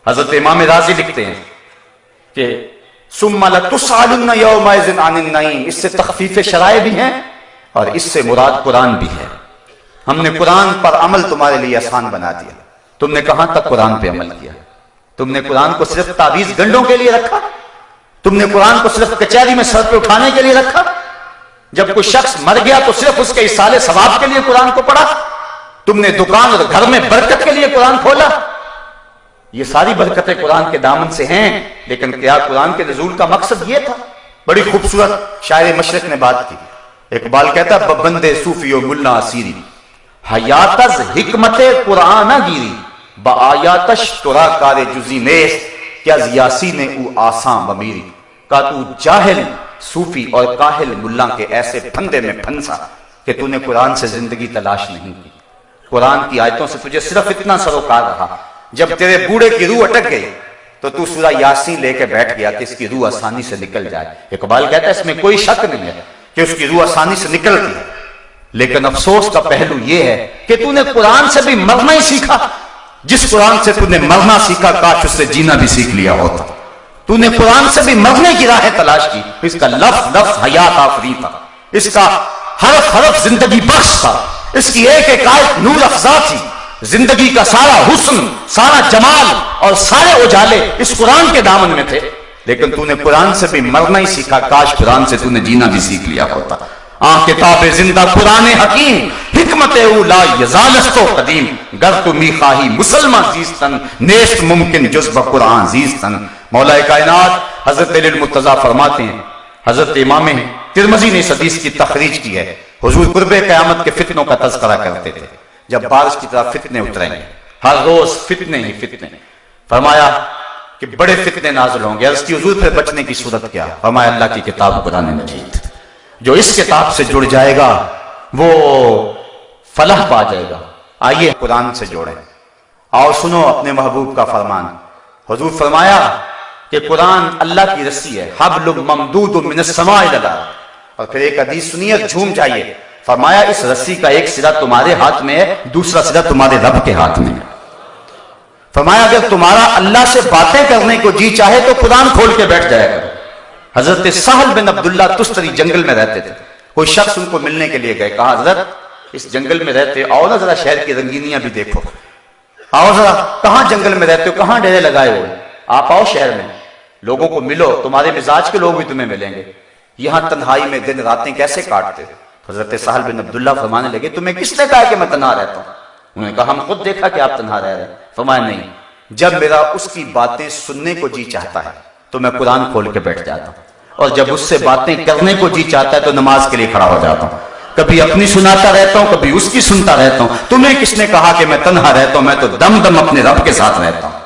حضرت امام راضی لکھتے ہیں کہ ثم لتسألن یومئذ عن النعیم، اس سے تخفیف شرائع بھی ہیں اور اس سے مراد قرآن بھی ہے۔ ہم نے قرآن پر عمل تمہارے لیے آسان بنا دیا۔ تم نے کہاں تک قرآن پہ عمل کیا؟ تم نے قرآن کو صرف تعویذ گنڈوں کے لیے رکھا؟ تم نے قرآن کو صرف کچہری میں سر پہ اٹھانے کے لیے رکھا؟ جب کوئی شخص مر گیا تو صرف اس کے ایصال ثواب کے لیے قرآن کو پڑھا؟ تم نے دکان اور گھر میں برکت کے لیے قرآن کھولا؟ یہ ساری برکتیں قرآن کے دامن سے ہیں، لیکن کیا قرآن کے نزول کا مقصد یہ تھا؟ بڑی خوبصورت شاعر مشرق نے بات کی۔ اقبال کہتا ہے ببندے صوفی و ملا اسیری حیاتز حکمت قرآن گیری با آیاتش ترا کار جزی نیس کیا زیاسی نے او آساں بمیری، کا تو جاہل صوفی اور کاہل ملا کے ایسے پھندے میں پھنسا کہ تو نے قرآن سے زندگی تلاش نہیں کی۔ قرآن کی آیتوں سے تجھے صرف اتنا سروکار رہا، جب تیرے بوڑھے کی روح اٹک گئی تو تو سورہ یاسین لے کے بیٹھ گیا کہ اس کی روح آسانی سے نکل جائے۔ اقبال کہتا ہے اس میں کوئی شک نہیں ہے کہ اس کی روح آسانی سے نکلتی ہے، لیکن افسوس کا پہلو یہ ہے کہ تو نے قرآن سے بھی مرنا ہی سیکھا۔ جس قرآن سے تو نے مرنا سیکھا کاش اس سے جینا بھی سیکھ لیا ہوتا۔ تو نے قرآن سے بھی مرنے کی راہیں تلاش کی، اس کا لفظ لفظ حیات آفری تھا، اس کا حرف حرف زندگی بخش تھا، اس کی ایک ایک آیت نور افزا تھی۔ زندگی کا سارا حسن، سارا جمال اور سارے اجالے اس قرآن کے دامن میں تھے، لیکن تو نے قرآن سے بھی مرنا ہی سیکھا، کاش قرآن سے تو نے جینا بھی سیکھ لیا ہوتا۔ کتاب زندہ قرآن حکیم حکمت او لا یزالست و قدیم گر تو می خواہی مسلمان زیستن نیست ممکن جز بقرآن زیستن۔ مولا کائنات حضرت علی المرتضیٰ فرماتے ہیں، حضرت امام ترمذی نے اس حدیث کی تخریج کی ہے، حضور قرب قیامت کے فتنوں کا تذکرہ کرتے تھے۔ جب بارش کی طرح فتنے اتریں گے، ہر روز فتنے ہی فتنے، فرمایا کہ بڑے فتنے نازل ہوں گے۔ عرض کی حضور پھر بچنے کی صورت کیا؟ فرمایا اللہ کی کتاب قرآن مجید، جو اس کتاب سے جڑ جائے گا وہ فلاح پا جائے گا۔ آئیے قرآن سے جوڑیں اور سنو اپنے محبوب کا فرمان۔ حضور فرمایا کہ قرآن اللہ کی رسی ہے، حبل ممدود من السماء الی الارض۔ اور پھر ایک حدیث سنیے، جھوم جائیے، فرمایا اس رسی کا ایک سرا تمہارے ہاتھ میں ہے، دوسرا سرا تمہارے رب کے ہاتھ میں ہے۔ فرمایا اگر تمہارا اللہ سے باتیں کرنے کو جی چاہے تو قرآن کھول کے بیٹھ جایا کرو۔ حضرت سہل بن عبداللہ تستری جنگل میں رہتے تھے، کوئی شخص ان کو ملنے کے لیے گئے، کہا حضرت اس جنگل میں رہتے، آؤ نا ذرا شہر کی رنگینیاں بھی دیکھو، آؤ ذرا، کہاں جنگل میں رہتے ہو، کہاں ڈیرے لگائے ہوئے، آپ آؤ شہر میں، لوگوں کو ملو، تمہارے مزاج کے لوگ بھی تمہیں ملیں گے، یہاں تنہائی میں دن راتیں کیسے کاٹتے ہو؟ حضرت سہل بن عبداللہ فرمانے لگے تمہیں کس نے کہا کہ میں تنہا رہتا ہوں؟ انہوں نے کہا ہم خود دیکھا کہ آپ تنہا رہ رہے ہیں۔ فرمایا نہیں، جب میرا اس کی باتیں سننے کو جی چاہتا ہے تو میں قرآن کھول کے بیٹھ جاتا ہوں، اور جب اس سے باتیں کرنے کو جی چاہتا ہے تو نماز کے لیے کھڑا ہو جاتا ہوں، کبھی اپنی سناتا رہتا ہوں، کبھی اس کی سنتا رہتا ہوں۔ تمہیں کس نے کہا کہ میں تنہا رہتا ہوں؟ میں تو دم دم اپنے رب کے ساتھ رہتا ہوں۔